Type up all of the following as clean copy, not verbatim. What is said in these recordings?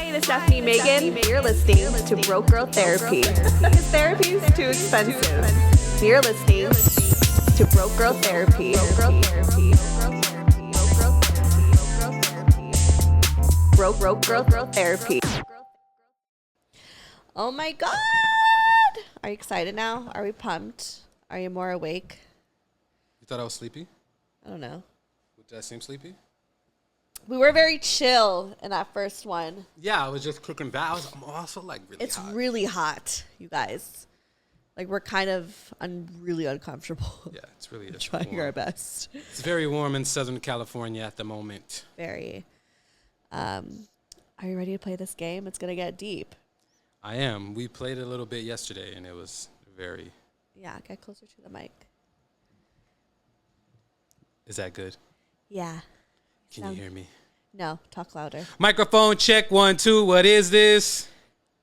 name is Stefanie Maegan. You're listening to Broke Girl Therapy. Because therapy is too expensive. You're listening to Broke Girl Therapy. Broke Girl Therapy. Oh my God! Are you excited now? Are we pumped? Are you more awake? You thought I was sleepy? I don't know. Did I seem sleepy? We were very chill in that first one. Yeah, I was just cooking that. I'm also like really it's hot. It's really hot, you guys. Like we're kind of really uncomfortable. Yeah, it's really trying warm. Our best. It's very warm in Southern California at the moment. Very. Are you ready to play this game? It's gonna get deep. I am. We played it a little bit yesterday, and it was very. Yeah, get closer to the mic. Is that good? Yeah. Can you hear me? No, talk louder. Microphone check 1 2. What is this?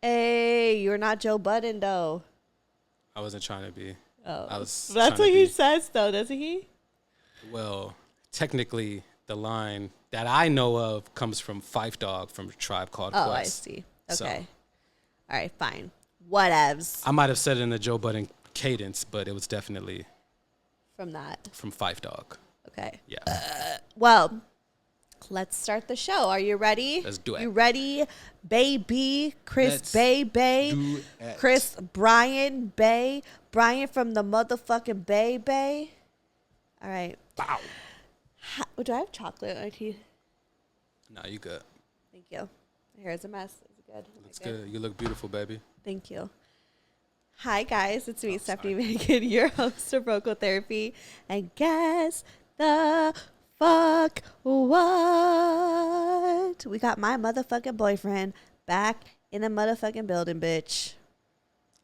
Hey, you're not Joe Budden though. I wasn't trying to be. Oh, I was. That's what he says though, doesn't he? Well, technically, the line that I know of comes from Phife Dawg from Tribe Called Quest. Oh, I see. Okay. So, all right, fine. Whatevs. I might have said it in the Joe Budden cadence, but it was definitely from Phife Dawg. Okay. Yeah. Well, let's start the show. Are you ready? Let's do it. You ready, baby? Chris Bay. Do it. Chris Bryan Bay. Bryan from the motherfucking Bay. All right. Bow. Do I have chocolate on my teeth? No, you good. Thank you. My hair is a mess. Is it good? It's good. You look beautiful, baby. Thank you. Hi, guys. It's me, Stefanie Maegan, your host of Broke Girl Therapy. And guess the fuck what? We got my motherfucking boyfriend back in the motherfucking building, bitch.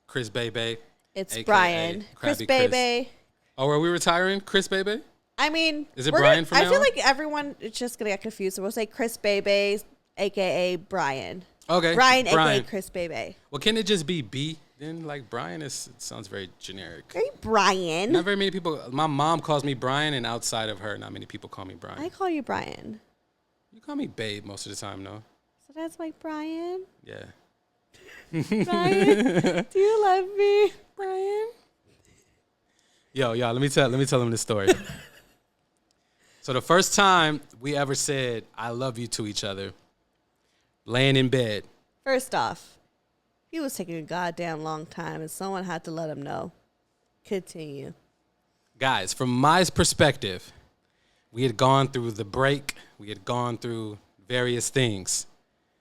Chris Bay. It's AKA Bryan. Chris Bay. Oh, are we retiring Chris Bay? I mean, is it Bryan from now I feel on? like everyone is just going to get confused. So we'll say Chris Bay, a.k.a. Bryan. Okay. Bryan, a.k.a. Chris Bay. Well, can it just be B? Then, like, Bryan it sounds very generic. Very Bryan. Not very many people. My mom calls me Bryan, and outside of her, not many people call me Bryan. I call you Bryan. You call me Babe most of the time, no? So that's like Bryan. Yeah. Bryan, do you love me, Bryan? Yo, let me tell him this story. So the first time we ever said "I love you" to each other, laying in bed. First off, he was taking a goddamn long time, and someone had to let him know. Continue. Guys, from my perspective, we had gone through the break. We had gone through various things.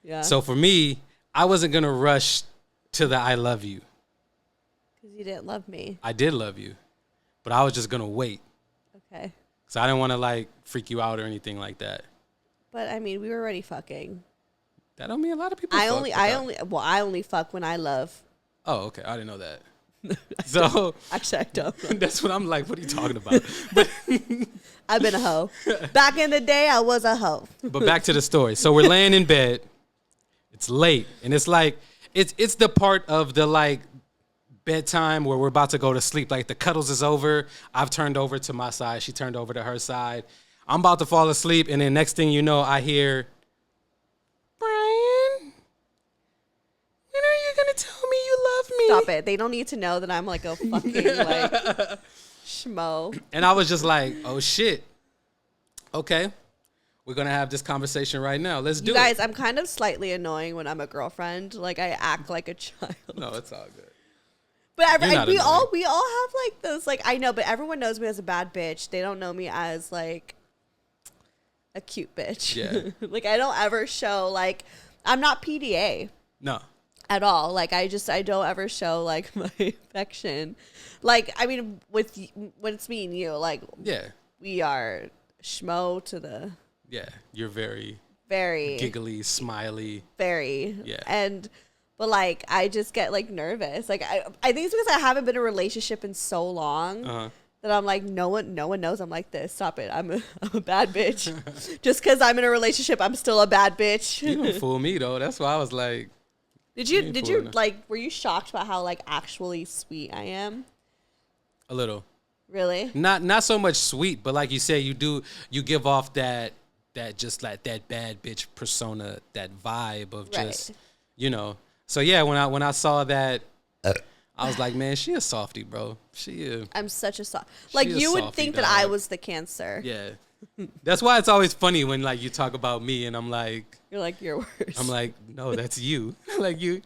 Yeah. So for me, I wasn't going to rush to the "I love you." Because you didn't love me. I did love you, but I was just going to wait. Okay. So I didn't want to, like, freak you out or anything like that. But, I mean, we were already fucking. That don't mean a lot of people I only fuck when I love. Oh, okay. I didn't know that. So actually, I don't. That's what I'm like. What are you talking about? But I've been a hoe. Back in the day, I was a hoe. But back to the story. So we're laying in bed. It's late, and it's like it's the part of the like bedtime where we're about to go to sleep. Like the cuddles is over. I've turned over to my side. She turned over to her side. I'm about to fall asleep, and then next thing you know, I hear, Bryan, when are you gonna tell me you love me? Stop it. They don't need to know that I'm like a fucking like schmo. And I was just like, oh shit. Okay. We're gonna have this conversation right now. Let's do it. You guys, I'm kind of slightly annoying when I'm a girlfriend. Like I act like a child. No, it's all good. But we all have like those, like, I know, but everyone knows me as a bad bitch. They don't know me as like a cute bitch. Yeah. Like I don't ever show like I'm not PDA. No. At all. Like I don't ever show like my affection. Like I mean when it's me and you, like yeah, we are schmo to the you're very giggly, smiley. Very. Yeah. But like I just get like nervous. Like I think it's because I haven't been in a relationship in so long that I'm like no one knows I'm like this. Stop it. I'm a bad bitch. Just because I'm in a relationship, I'm still a bad bitch. You don't fool me though. That's why I was like. Did you like? Were you shocked about how like actually sweet I am? A little. Really? Not so much sweet, but like you said, you give off that just like that bad bitch persona, that vibe of just, Right. you know. So yeah, when I saw that, I was like, man, she a softie, bro. I'm such a soft. Like, she a you would softie, think that I dog. was the Cancer. Yeah. That's why it's always funny when like you talk about me and I'm like, You're like, you're worse. I'm like, no, that's you. Like you'd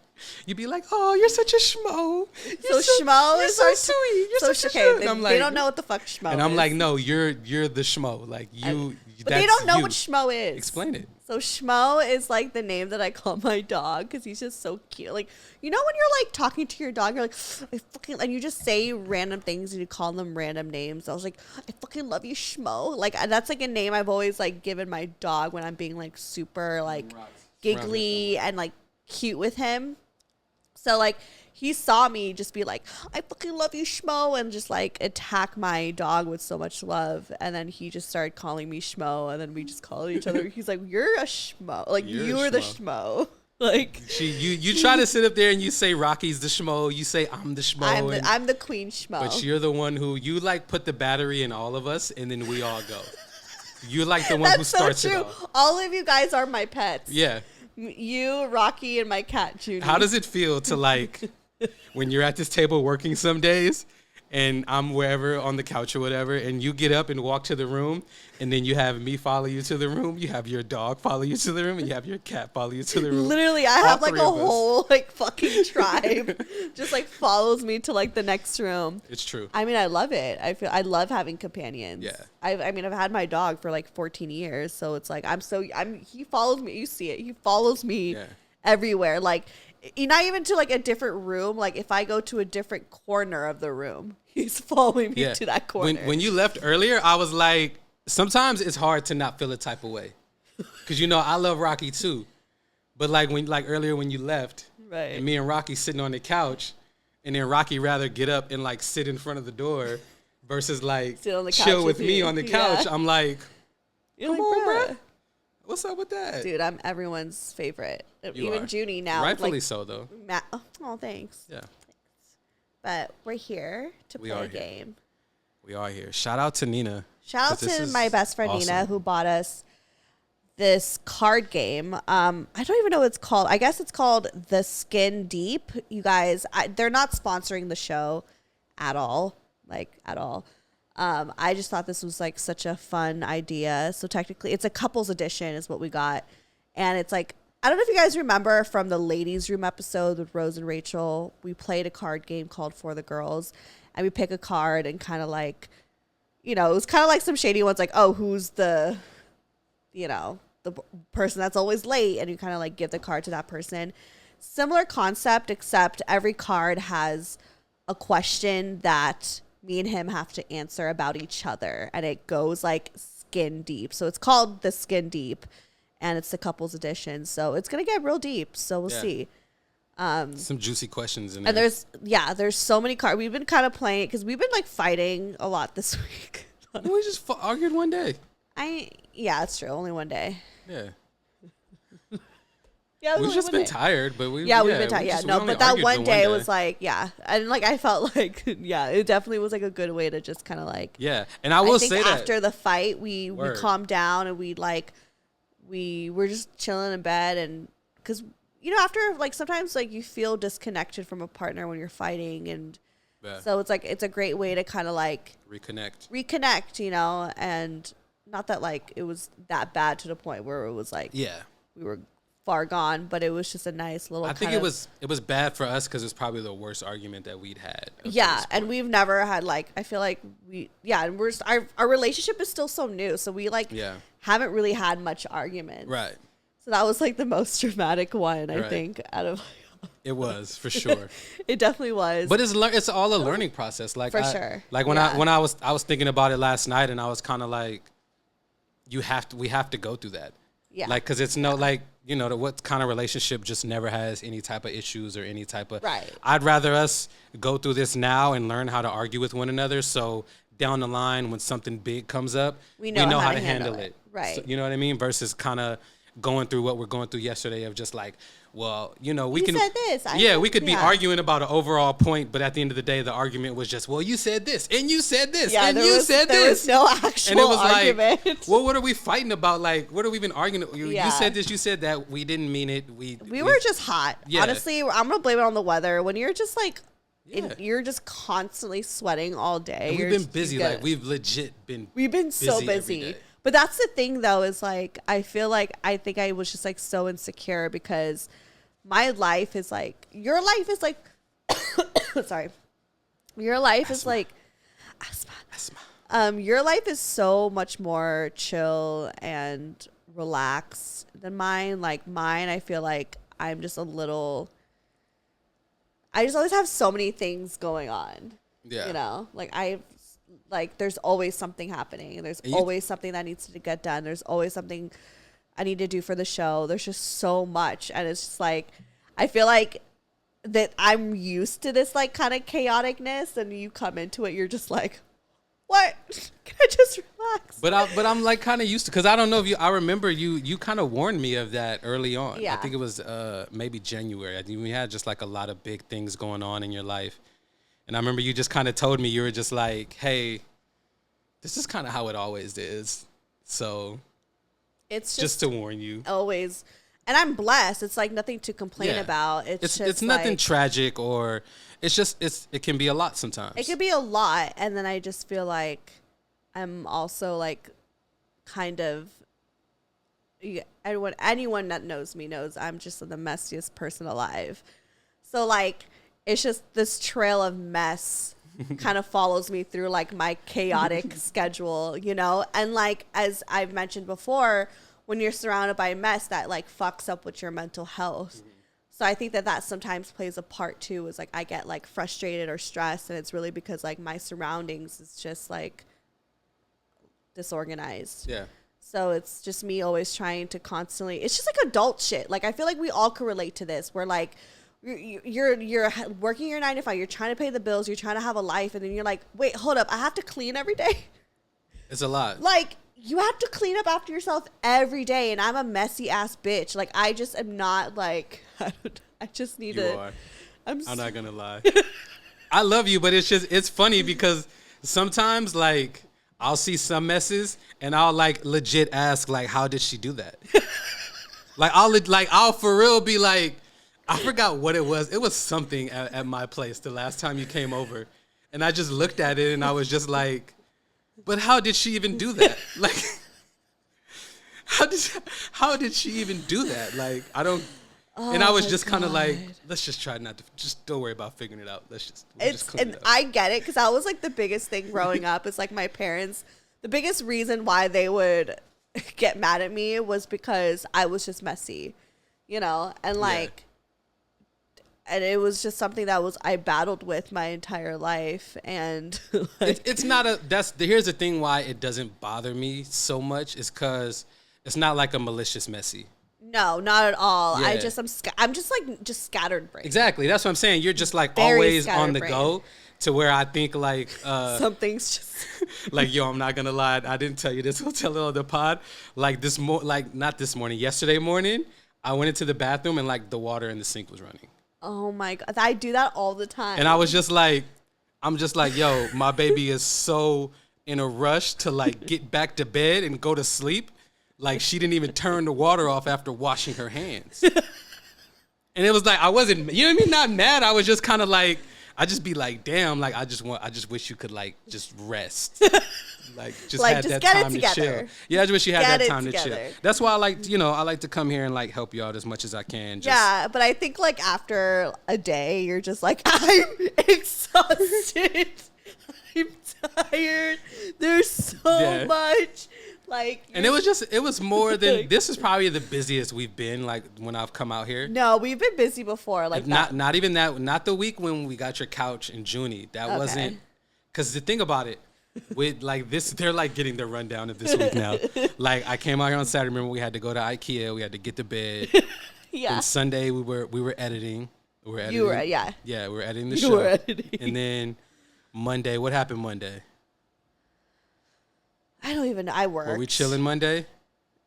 be like, oh, you're such a schmo. So schmo you're is so our sweet. You're so such a okay. schmo. They, And I'm they like, don't know what the fuck schmo is. and I'm like, no, you're the schmo. Like you. But that's they don't know you. what schmo is. Explain it. So schmo is like the name that I call my dog because he's just so cute. Like, you know when you're like talking to your dog, you're like, I fucking, and you just say random things and you call them random names. I was like, I fucking love you, schmo. Like, that's like a name I've always like given my dog when I'm being like super like giggly and like cute with him. So like he saw me just be like, I fucking love you, schmo, and just like attack my dog with so much love. And then he just started calling me schmo, and then we just call each other. He's like, you're a schmo. Like, you're the schmo. Like, you try to sit up there and you say Rocky's the schmo. You say I'm the schmo. I'm the queen schmo. But you're the one who you like put the battery in all of us, and then we all go. You're like the one who starts so true. it off. All of you guys are my pets. Yeah. You, Rocky, and my cat, Judy. How does it feel to like when you're at this table working some days and I'm wherever on the couch or whatever, and you get up and walk to the room, and then you have me follow you to the room, you have your dog follow you to the room, and you have your cat follow you to the room. Literally, I have like a whole like fucking tribe just like follows me to like the next room. It's true. I mean, I love it. I love having companions. Yeah. I mean, I've had my dog for like 14 years, so it's like he follows me. You see it. He follows me everywhere. Like, not even to like a different room. Like, if I go to a different corner of the room, he's following me to that corner. When you left earlier, I was like, sometimes it's hard to not feel a type of way, because you know I love Rocky too, but like earlier when you left, right? And me and Rocky sitting on the couch, and then Rocky rather get up and like sit in front of the door versus like chill with me on the couch. I'm like, come on, bro. What's up with that? Dude, I'm everyone's favorite. You Even are. Junie now. Rightfully like, so, though. Oh, thanks. Yeah. But we're here to play a game. We are here. Shout out to Nina. Shout out to my best friend awesome. Nina, who bought us this card game. I don't even know what it's called. I guess it's called The Skin Deep. You guys, they're not sponsoring the show at all. Like, at all. I just thought this was like such a fun idea. So technically it's a couples edition is what we got. And it's like, I don't know if you guys remember from the ladies room episode with Rose and Rachel, we played a card game called For the Girls, and we pick a card and kind of like, you know, it was kind of like some shady ones, like, oh, who's the, you know, the person that's always late, and you kind of like give the card to that person. Similar concept, except every card has a question that me and him have to answer about each other, and it goes like skin deep. So it's called The Skin Deep, and it's the couples edition. So it's gonna get real deep. So we'll see. Some juicy questions in there. And there's so many cards. We've been kind of playing it because we've been like fighting a lot this week. We just argued one day. Yeah, it's true. Only one day. Yeah. Yeah, we've just been tired, but we've been tired. Yeah, no, but that one day was like, and like I felt like, it definitely was like a good way to just kind of like, And I will say that after the fight, we calmed down and we were just chilling in bed, and because you know after like sometimes like you feel disconnected from a partner when you're fighting, and so it's like it's a great way to kind of like reconnect, you know, and not that like it was that bad to the point where it was like we were far gone, but it was just a nice little. I think it was bad for us because it's probably the worst argument that we'd had. And we've never had like I feel like and we're our relationship is still so new, so we like haven't really had much argument. Right. So that was like the most dramatic one I think out of. It was for sure. It definitely was. But it's all a learning process. Like sure. Like when I was thinking about it last night, and I was kind of like, we have to go through that. Yeah. Like, cause it's no like. You know, what kind of relationship just never has any type of issues or any type of... Right. I'd rather us go through this now and learn how to argue with one another, so down the line when something big comes up, we know how to handle it. Right. So, you know what I mean? Versus kind of... going through what we're going through yesterday of just like, well, you know, we can said this. we could be arguing about an overall point, but at the end of the day, the argument was just, well, you said this and you said this and you said this. There was no actual and it was argument. like, well, what are we fighting about? Like, what are we even arguing? You said this, you said that. We didn't mean it. We were just hot. Yeah. Honestly, I'm gonna blame it on the weather. When you're just like, you're just constantly sweating all day. And we've been busy. Like we've legit been. We've been so busy. But that's the thing, though, is like I think I was just like so insecure because my life is like your life is like sorry, your life is like asthma. Your life is so much more chill and relaxed than mine. Like mine, I feel like I'm just a little. I just always have so many things going on. Yeah, you know, like there's always something happening. There's always something that needs to get done. There's always something I need to do for the show. There's just so much. And it's just like, I feel like that I'm used to this like kind of chaoticness and you come into it, you're just like, what? Can I just relax? But I'm like kind of used to, cause I don't know if I remember you kind of warned me of that early on. Yeah. I think it was maybe January. I think we had just like a lot of big things going on in your life. And I remember you just kind of told me, you were just like, hey, this is kind of how it always is. So it's just to warn you. Always. And I'm blessed. It's like nothing to complain about. It's nothing like, tragic or it's just, it can be a lot sometimes. It could be a lot. And then I just feel like I'm also like kind of, anyone that knows me knows I'm just the messiest person alive. So like, it's just this trail of mess kind of follows me through like my chaotic schedule, you know? And like, as I've mentioned before, when you're surrounded by mess, that like fucks up with your mental health. Mm-hmm. So I think that sometimes plays a part too, is like I get like frustrated or stressed and it's really because like my surroundings is just like disorganized. Yeah. So it's just me always trying to constantly, it's just like adult shit. Like I feel like we all can relate to this. We're like, you're working your 9 to 5. You're trying to pay the bills. You're trying to have a life, and then you're like, wait, hold up. I have to clean every day. It's a lot. Like you have to clean up after yourself every day, and I'm a messy ass bitch. Like I just am not like. I just need to. Are. I'm not gonna lie. I love you, but it's funny because sometimes like I'll see some messes and I'll like legit ask like, how did she do that? I'll for real be like. I forgot what it was. It was something at my place the last time you came over. And I just looked at it and I was just like, but how did she even do that? Like, how did she even do that? Like, I don't. Oh, and I was just kind of like, let's just try not to, just don't worry about figuring it out. Just clean it up. I get it because that was like the biggest thing growing up. Is like my parents, the biggest reason why they would get mad at me was because I was just messy, you know? And like. Yeah. And it was just something that I battled with my entire life. And like, it's not here's the thing why it doesn't bother me so much is because it's not like a malicious messy. No, not at all. Yeah. I'm just like scattered brain. Exactly. That's what I'm saying. You're just like very always on the go to where I think like. Something's just. Like, yo, I'm not going to lie. I didn't tell you this. I'll tell it on the pod. Like not this morning, yesterday morning, I went into the bathroom and like the water in the sink was running. Oh my God. I do that all the time. And I was just like, yo, my baby is so in a rush to like get back to bed and go to sleep. Like she didn't even turn the water off after washing her hands. And it was like, I wasn't, you know what I mean? Not mad. I was just kind of like, I just be like, damn, like I just wish you could like just rest. Like just had that time to chill. Yeah, I just wish you had that time to chill. That's why I like to come here and like help you out as much as I can. Yeah, but I think like after a day, you're just like, I'm exhausted. I'm tired. There's so much. Like, and it was more than this is probably the busiest we've been like when I've come out here. No, we've been busy before. Like not even that. Not the week when we got your couch in Junie. That wasn't because the thing about it. With like this, they're like getting the rundown of this week now. Like I came out here on Saturday. Remember, we had to go to IKEA. We had to get to bed. Yeah. And Sunday we were editing. We were editing. Yeah, we were editing the show. You were editing. And then Monday, what happened Monday? I don't even know. I worked. Were we chilling Monday?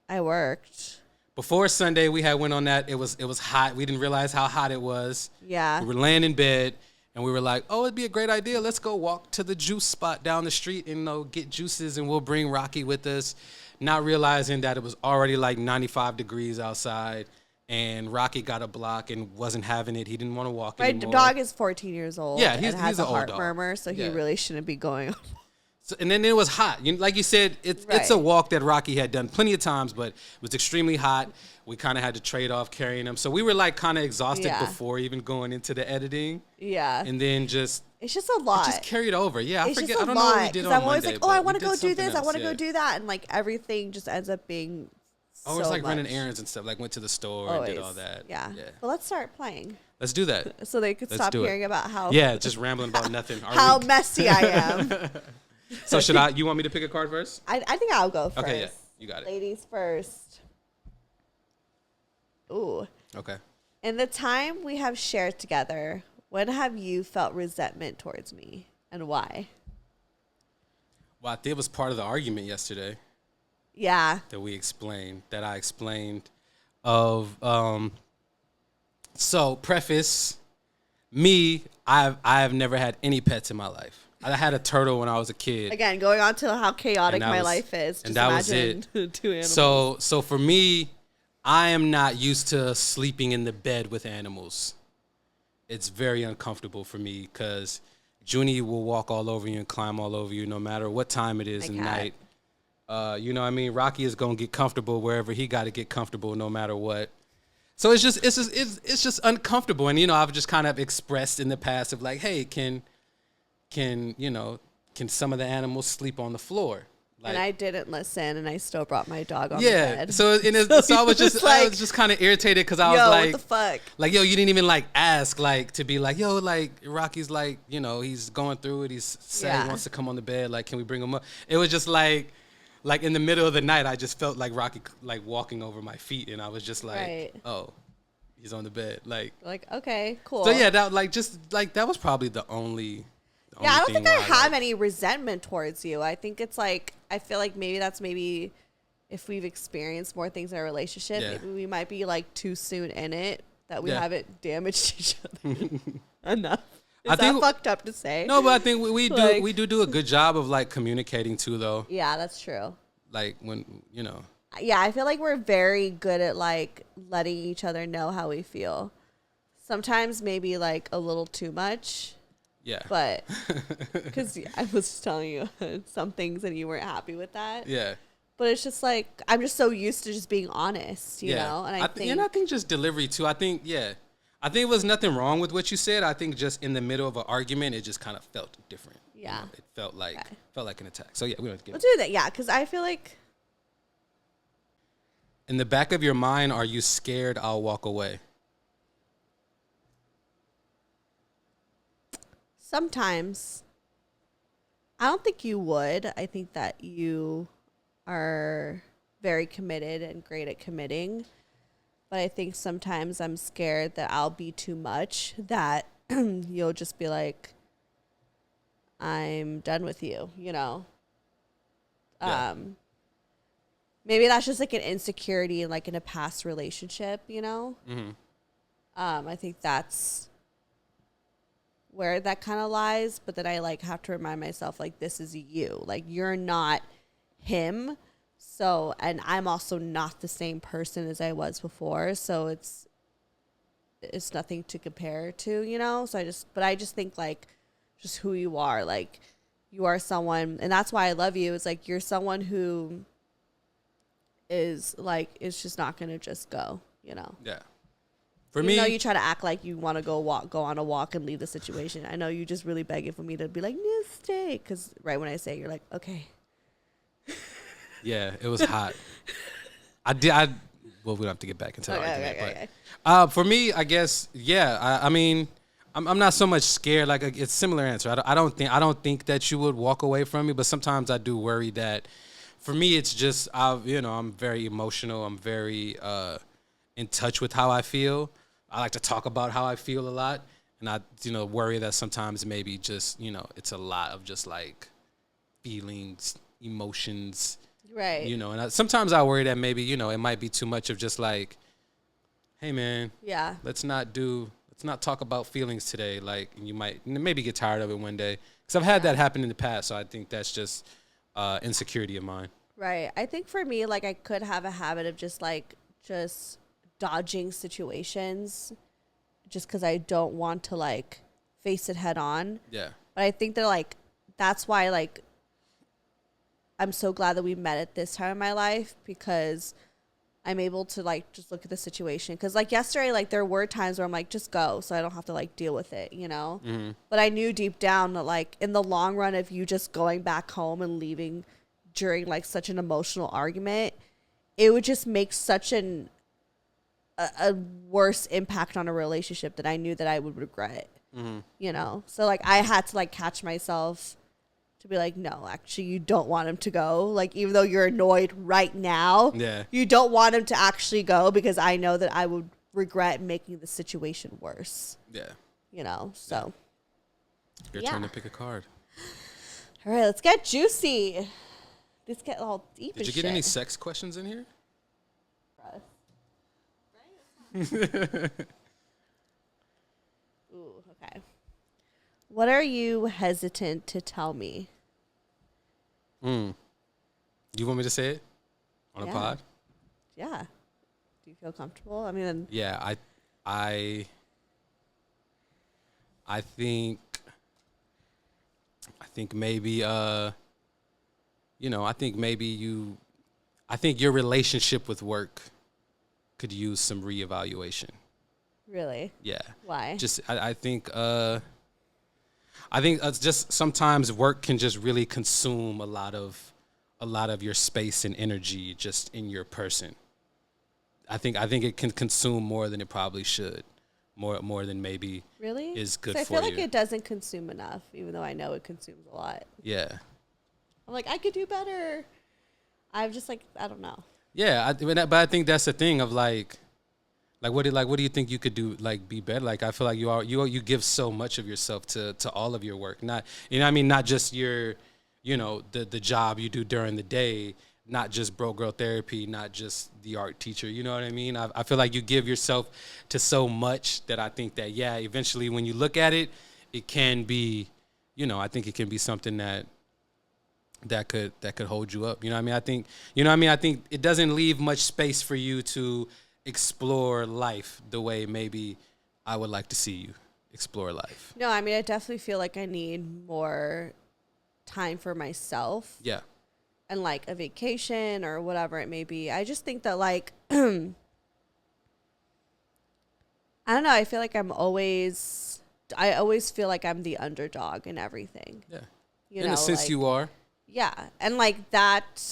I worked. before Sunday, we had went on that. It was hot. We didn't realize how hot it was. Yeah. We were laying in bed, and we were like, oh, it'd be a great idea. Let's go walk to the juice spot down the street and get juices, and we'll bring Rocky with us. Not realizing that it was already like 95 degrees outside, and Rocky got a block and wasn't having it. He didn't want to walk anymore. The dog is 14 years old. Yeah, he's he's a an heart old dog. murmur, so he really shouldn't be going. So, and then it was hot. Like you said, it's a walk that Rocky had done plenty of times, but it was extremely hot. We kind of had to trade off carrying him. So we were like kind of exhausted before even going into the editing. Yeah. And then it's just a lot. It just carried over. Yeah, I forget. I don't lot, know what we did on I'm always Monday, like, oh, I want to we go did do this. something I want to else, go do that. And like everything just ends up being so it's like running errands and stuff. Like went to the store and did all that. Yeah. But let's start playing. Let's do that. So they could stop hearing about how. Yeah, just rambling about nothing. How messy I am. So you want me to pick a card first? I think I'll go first. Okay, yeah. You got it. Ladies first. Ooh. Okay. In the time we have shared together, when have you felt resentment towards me and why? Well, I think it was part of the argument yesterday. Yeah. That I explained of, so preface, me, I've never had any pets in my life. I had a turtle when I was a kid. Again, going on to how chaotic my life is. Just and that imagine was it. 2 animals. So for me, I am not used to sleeping in the bed with animals. It's very uncomfortable for me because Junie will walk all over you and climb all over you no matter what time it is in the night. You know what I mean? Rocky is going to get comfortable wherever he got to get comfortable no matter what. So it's just uncomfortable. And, I've just kind of expressed in the past of like, hey, can some of the animals sleep on the floor? Like, and I didn't listen, and I still brought my dog on the Yeah, bed. so I was just kind of irritated because I was like, what the fuck? Like, yo, you didn't even like ask, like, to be like, yo, like Rocky's like, he's going through it. He's saying he wants to come on the bed. Like, can we bring him up? It was just like in the middle of the night, I just felt like Rocky like walking over my feet, and I was just like, oh, he's on the bed, like okay, cool. So yeah, that was probably the only. I don't think I have any resentment towards you. I think it's like, I feel like maybe if we've experienced more things in our relationship, maybe we might be like too soon in it that we haven't damaged each other enough. I think fucked up to say. No, but I think we do a good job of like communicating too, though. Yeah, that's true. Like when Yeah, I feel like we're very good at like letting each other know how we feel. Sometimes maybe like a little too much. Yeah. But because I was just telling you some things and you weren't happy with that. Yeah. But it's just like, I'm just so used to just being honest, you know? And I think just delivery too. I think it was nothing wrong with what you said. I think just in the middle of an argument, it just kind of felt different. Yeah. It felt like an attack. So yeah, we don't have to get We'll do that. Yeah. Because I feel like. In the back of your mind, are you scared I'll walk away? Sometimes. I don't think you would. I think that you are very committed and great at committing. But I think sometimes I'm scared that I'll be too much, that you'll just be like, I'm done with you, Yeah. Maybe that's just like an insecurity in like in a past relationship, Mm-hmm. I think that's where that kind of lies, but then I like have to remind myself like this is you, like you're not him, so, and I'm also not the same person as I was before, so it's nothing to compare to, so I just think like just who you are, like you are someone, and that's why I love you, is like you're someone who is like it's just not gonna just go, Yeah. For me, you try to act like you want to go on a walk and leave the situation. I know you just really begging for me to be like, no, stay. Because right when I say it, you're like, okay. Yeah, it was hot. Well, we don't have to get back into the argument. Okay. But for me, I guess, yeah. I mean, I'm not so much scared. Like it's a similar answer. I don't think that you would walk away from me. But sometimes I do worry that. For me, it's just I'm very emotional. I'm very in touch with how I feel. I like to talk about how I feel a lot, and I, worry that sometimes maybe just, it's a lot of just like feelings, emotions, Right. You know, and sometimes I worry that maybe, you know, it might be too much of just like, hey man, Yeah. let's not talk about feelings today. Like, you might maybe get tired of it one day. Because I've had that happen in the past, so I think that's just insecurity of mine. Right. I think for me, like, I could have a habit of just dodging situations just because I don't want to, like, face it head on. Yeah. But I think that, like, that's why, like, I'm so glad that we met at this time in my life, because I'm able to, like, just look at the situation. Because, like, yesterday, like, there were times where I'm like, just go so I don't have to, like, deal with it, you know? Mm-hmm. But I knew deep down that, like, in the long run of you just going back home and leaving during, like, such an emotional argument, it would just make such a worse impact on a relationship that I knew that I would regret, you know? So, like, I had to, like, catch myself to be like, no, actually, you don't want him to go. Like, even though you're annoyed right now, you don't want him to actually go, because I know that I would regret making the situation worse. Yeah. You know, so. Your turn to pick a card. All right, let's get juicy. Let's get all deep. Did you get any sex questions in here? Ooh, okay. What are you hesitant to tell me? You want me to say it on a pod? Yeah. Do you feel comfortable? I mean, yeah, I think maybe you know, I think your relationship with work could use some reevaluation. Really? Yeah. Why? Just I think it's just sometimes work can just really consume a lot of your space and energy just in your person. I think it can consume more than it probably should. More than maybe really is good for you. I feel like it doesn't consume enough, even though I know it consumes a lot. Yeah. I'm like, I could do better. I'm just like, I don't know. Yeah, but I think that's the thing of like what do you think you could do, like, be better? Like, I feel like you give so much of yourself to all of your work. Not, you know what I mean, not just your, you know, the job you do during the day, not just bro girl therapy, not just the art teacher, you know what I mean? I feel like you give yourself to so much that I think that, yeah, eventually when you look at it, it can be, you know, I think it can be something that could hold you up. You know what I mean? I think it doesn't leave much space for you to explore life the way maybe I would like to see you explore life. No, I mean, I definitely feel like I need more time for myself. Yeah. And, like, a vacation or whatever it may be. I just think that, like, I don't know. I feel like I always feel like I'm the underdog in everything. Yeah. You in know, a sense, like, you are. Yeah. And, like, that,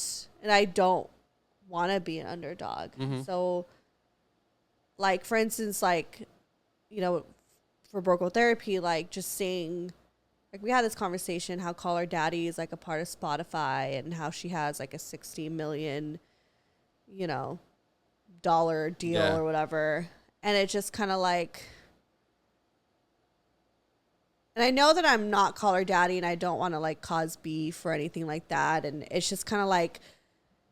and I don't want to be an underdog. Mm-hmm. So, like, for instance, like, you know, for Broco therapy, like, just saying, like, we had this conversation how Call Her Daddy is, like, a part of Spotify, and how she has, like, a $60 million, you know, dollar deal or whatever. And it just kind of like, and I know that I'm not Call Her Daddy, and I don't want to, like, cause beef or anything like that. And it's just kind of like,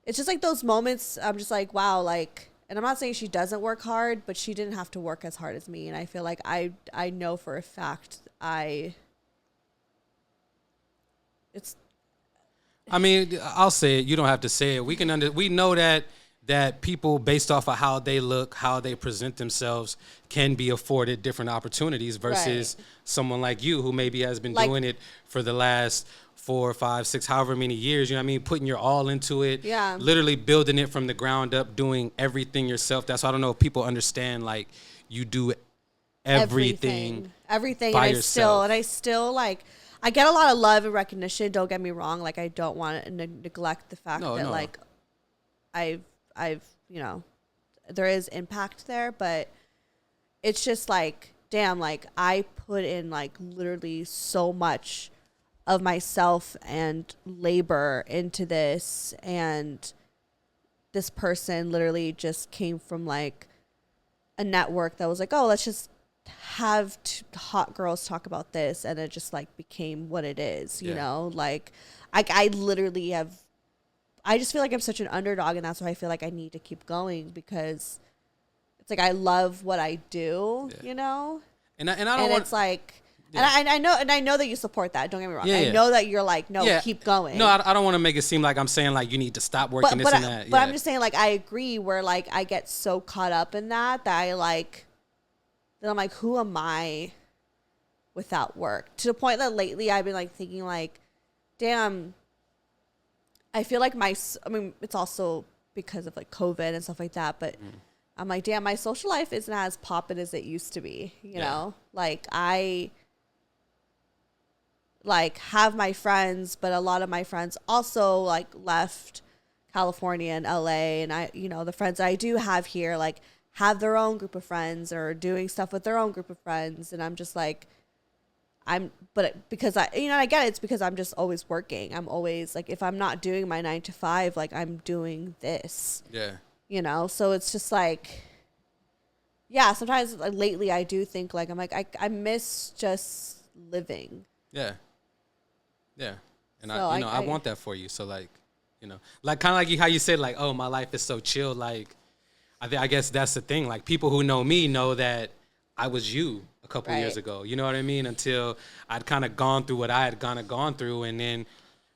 it's just like those moments I'm just like, wow, like, and I'm not saying she doesn't work hard, but she didn't have to work as hard as me. And I feel like I know for a fact I mean, I'll say it. You don't have to say it. We know that people, based off of how they look, how they present themselves, can be afforded different opportunities versus someone like you who maybe has been doing it for the last 4, 5, 6, however many years, you know what I mean? Putting your all into it. Yeah. Literally building it from the ground up, doing everything yourself. That's why I don't know if people understand, like, you do everything by yourself. I still, like, I get a lot of love and recognition. Don't get me wrong. Like, I don't want to neglect the fact that, like, I've, you know, there is impact there, but it's just like, damn, like, I put in, like, literally so much of myself and labor into this, and this person literally just came from, like, a network that was like, oh, let's just have hot girls talk about this, and it just, like, became what it is, you know? Like, I literally have I just feel like I'm such an underdog, and that's why I feel like I need to keep going, because it's like I love what I do, you know? And I don't want, it's like, and I know that you support that. Don't get me wrong. I yeah. know that you're like, no, keep going. No, I don't want to make it seem like I'm saying like you need to stop working this and that. But I'm just saying, like, I agree where like I get so caught up in that I like, that I'm like, who am I without work? To the point that lately I've been like thinking like, damn, I feel like I mean, it's also because of like COVID and stuff like that, but I'm like, damn, my social life isn't as poppin' as it used to be, you know? Like, I like have my friends, but a lot of my friends also like left California and LA, and I, you know, the friends I do have here like have their own group of friends or doing stuff with their own group of friends, and I'm just like, because I, you know, I get it, it's because I'm just always working. I'm always like, if I'm not doing my 9 to 5, like I'm doing this. Yeah. You know, so it's just like, yeah, sometimes like lately I do think like, I'm like, I miss just living. Yeah. Yeah. And so I want that for you. So like, you know, like kind of like how you said like, oh, my life is so chill. Like, I guess that's the thing. Like people who know me know that I was you a couple years ago. You know what I mean? Until I'd kind of gone through what I had kind of gone through. And then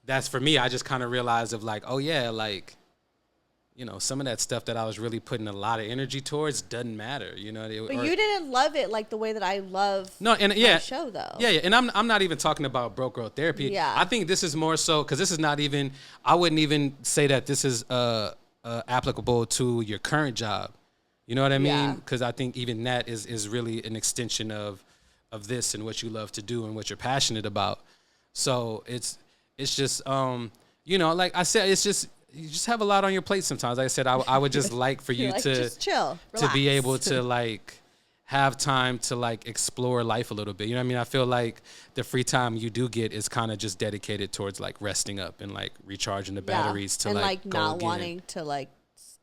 that's for me, I just kind of realized of like, oh yeah, like, you know, some of that stuff that I was really putting a lot of energy towards doesn't matter, you know. But you didn't love it like the way that I love my show, though. Yeah, and I'm not even talking about broke girl therapy. Yeah. I think this is more so because this is not even. I wouldn't even say that this is applicable to your current job. You know what I mean? Because I think even that is really an extension of this and what you love to do and what you're passionate about. So it's just you know, like I said, it's just. You just have a lot on your plate sometimes. Like I said, I would just like for you like, to just chill, to be able to like have time to like explore life a little bit. You know what I mean? I feel like the free time you do get is kind of just dedicated towards like resting up and like recharging the batteries to and like not go again. Wanting to like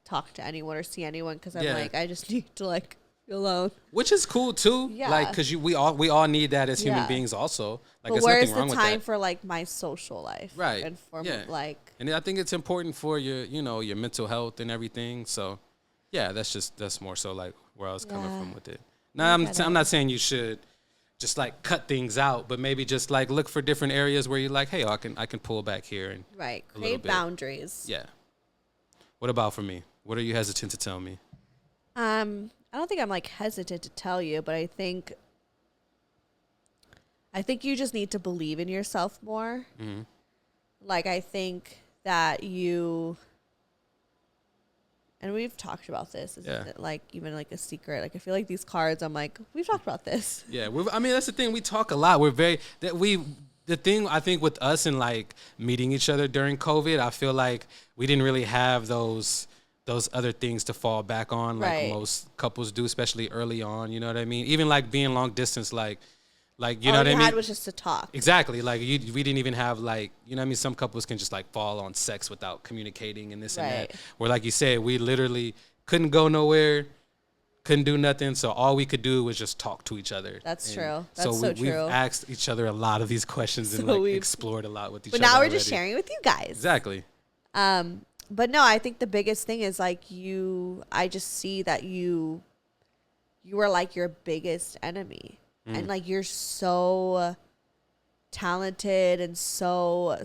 talk to anyone or see anyone because I'm like, I just need to like be alone. Which is cool too. Yeah. Like because we all need that as human beings also. Like, but where's the time for like my social life? Right. And for like. And I think it's important for your, you know, your mental health and everything. So, yeah, that's more so like where I was coming from with it. Now, I'm not saying you should just like cut things out, but maybe just like look for different areas where you're like, hey, I can pull back here and create boundaries. Yeah. What about for me? What are you hesitant to tell me? I don't think I'm like hesitant to tell you, but I think you just need to believe in yourself more. Mm-hmm. Like I think that you, and we've talked about this. Isn't it like even like a secret? Like I feel like these cards, I'm like, we've talked about this. Yeah, I mean that's the thing. We talk a lot. The thing I think with us and like meeting each other during COVID, I feel like we didn't really have those other things to fall back on like most couples do, especially early on. You know what I mean? Even like being long distance, like you know what I mean? All you had was just to talk. Exactly. Like we didn't even have like, you know what I mean? Some couples can just like fall on sex without communicating and this and that. Where like you said, we literally couldn't go nowhere, couldn't do nothing. So all we could do was just talk to each other. That's true. That's so true. We've asked each other a lot of these questions and like explored a lot with each other. But now we're just sharing with you guys. Exactly. But no, I think the biggest thing is like I just see that you are like your biggest enemy. And like you're so talented and so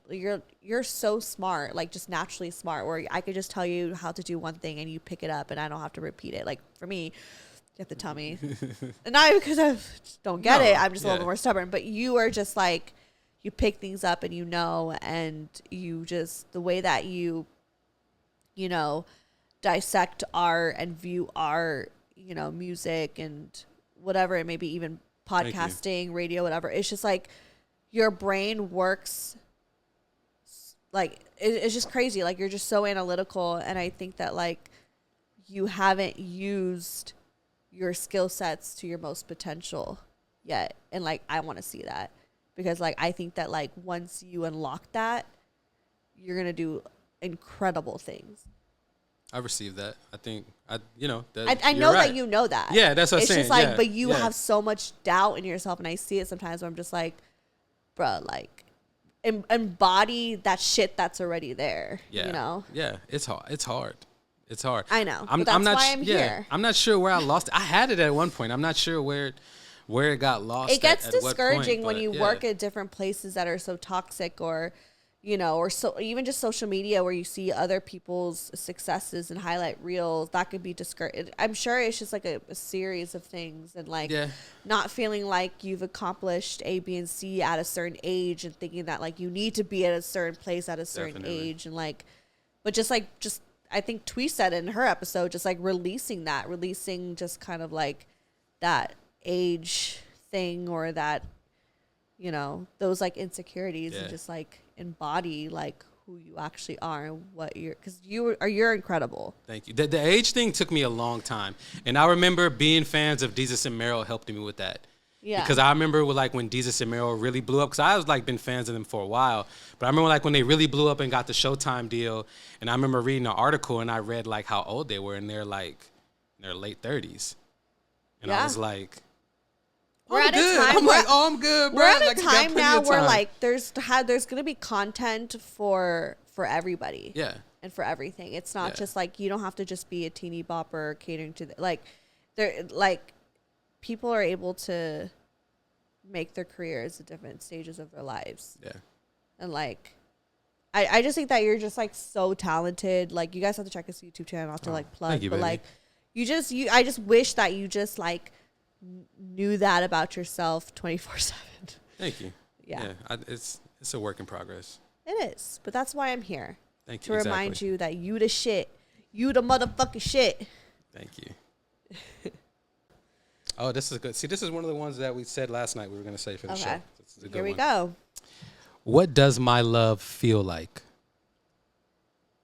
you're so smart, like just naturally smart, where I could just tell you how to do one thing and you pick it up and I don't have to repeat it. Like for me, you have to tell me. And not because I just don't get it. I'm just a little bit more stubborn. But you are just like, you pick things up and and you just, the way that you know, dissect art and view art, you know, music and whatever it may be, even podcasting, radio, whatever. It's just like your brain works like it's just crazy. Like you're just so analytical, and I think that like you haven't used your skill sets to your most potential yet, and like I want to see that, because like I think that like once you unlock that, you're gonna do incredible things. I received that. I think I know that you know that. Yeah, that's what I'm saying. It's just like, but you have so much doubt in yourself, and I see it sometimes where I'm just like, bruh, like, embody that shit that's already there. Yeah. You know? Yeah. It's hard. It's hard. It's hard. I know. But that's why I'm here. I'm not sure where I lost it. I had it at one point. I'm not sure where it got lost. It gets at discouraging what point, when you work at different places that are so toxic, or, you know, or so even just social media where you see other people's successes and highlight reels. That could be discouraging. I'm sure it's just like a series of things, and like not feeling like you've accomplished A, B, and C at a certain age, and thinking that like you need to be at a certain place at a certain age, and like, but just I think Twee said in her episode, just like releasing just kind of like that age thing, or that, you know, those like insecurities, and just like embody like who you actually are and what because you're incredible. Thank you. The age thing took me a long time, and I remember being fans of Desus and Mero helped me with that. Yeah. Because I remember like when Desus and Mero really blew up, because I was like been fans of them for a while, but I remember like when they really blew up and got the Showtime deal, and I remember reading an article and I read like how old they were, and they're like in their late 30s, and I was like, we're at good. a time. I'm like, oh, I'm good, bro. We're at like, a time now where like there's gonna be content for everybody. Yeah. And for everything. It's not just like, you don't have to just be a teeny bopper catering to like people are able to make their careers at different stages of their lives. Yeah. And like, I just think that you're just like so talented. Like, you guys have to check his YouTube channel, not to like plug, but baby. Like I just wish that you just like knew that about yourself 24/7. Thank you. Yeah. It's a work in progress. It is, but that's why I'm here. Thank you. To remind you that you the shit. You the motherfucking shit. Thank you. Oh, this is good. See, this is one of the ones that we said last night we were going to say for the show. This is a good Here we one. go. What does my love feel like?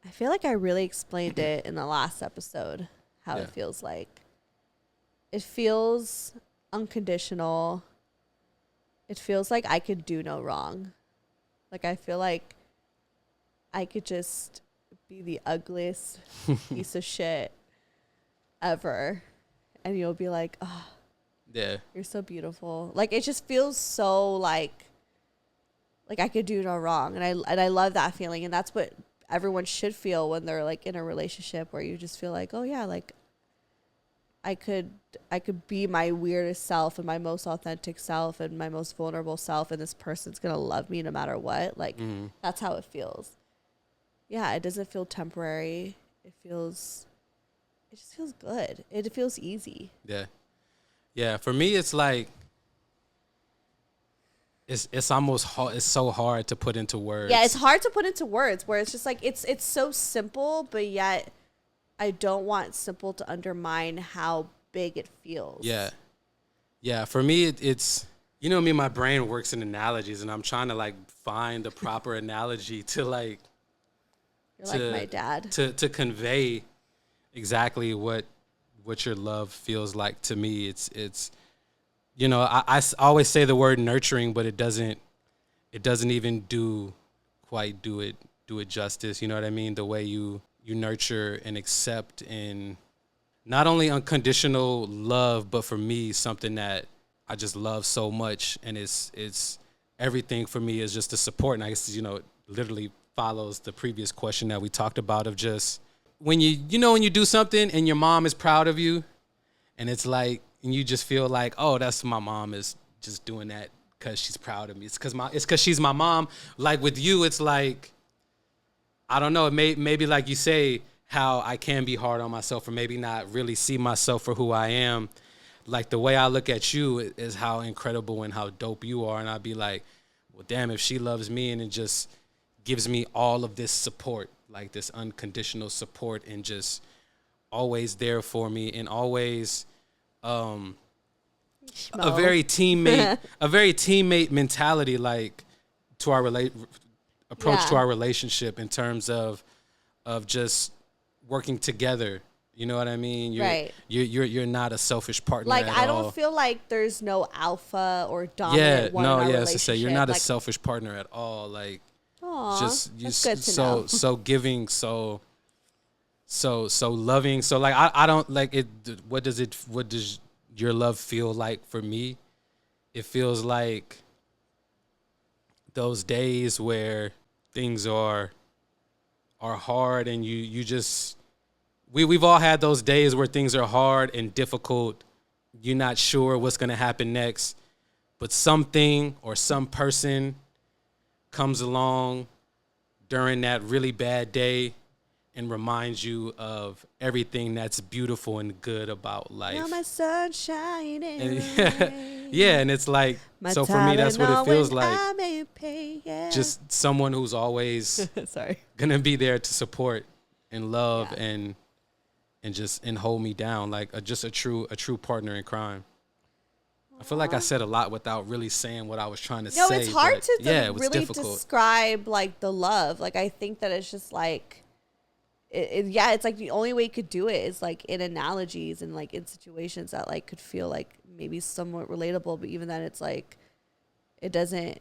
I feel like I really explained it in the last episode, how it feels like. It feels unconditional. It feels like I could do no wrong. Like, I feel like I could just be the ugliest piece of shit ever, and you'll be like, oh, yeah, you're so beautiful. Like, it just feels so like I could do no wrong, and I love that feeling, and that's what everyone should feel when they're like in a relationship, where you just feel like, oh yeah, like I could be my weirdest self and my most authentic self and my most vulnerable self, and this person's gonna love me no matter what. Like, that's how it feels. Yeah, it doesn't feel temporary. It just feels good. It feels easy. Yeah. Yeah, for me it's like it's almost hard, it's so hard to put into words. Yeah, it's hard to put into words, where it's just like it's so simple, but yet I don't want simple to undermine how big it feels. Yeah. Yeah, for me it's, you know me, my brain works in analogies, and I'm trying to like find the proper analogy to like You're like my dad. To convey exactly what your love feels like to me. It's you know, I always say the word nurturing, but it doesn't even do it justice. You know what I mean? The way you nurture and accept, and not only unconditional love, but for me, something that I just love so much, and it's everything for me is just the support. And I guess, you know, it literally follows the previous question that we talked about of just when when you do something and your mom is proud of you, and it's like, and you just feel like, oh, that's my mom is just doing that because she's proud of me. It's because she's my mom. Like with you, it's like, I don't know, maybe like you say, how I can be hard on myself, or maybe not really see myself for who I am. Like the way I look at you is how incredible and how dope you are. And I'd be like, well, damn, if she loves me and it just gives me all of this support, like this unconditional support, and just always there for me, and always a very teammate mentality, like to our approach to our relationship, in terms of just working together. You know what I mean? You're not a selfish partner. Like, at I don't all. feel like there's no alpha or dominant one in our relationship. To say you're not like, a selfish partner at all. Like, aww, just that's good to know. So giving, so loving. So like, I don't like it. What does your love feel like for me? It feels like those days where things are hard and you just we've all had those days where things are hard and difficult. You're not sure what's going to happen next, but something or some person comes along during that really bad day and reminds you of everything that's beautiful and good about life. You're my sunshine and, yeah, and it's like, so for me, that's what it feels like. Just someone who's always gonna be there to support and love and hold me down, like just a true partner in crime. I feel like I said a lot without really saying what I was trying to say. No, it's hard to it was really difficult. describe like the love. Like I think that it's just like, it's like the only way you could do it is like in analogies and like in situations that like could feel like maybe somewhat relatable, but even then it's like it doesn't.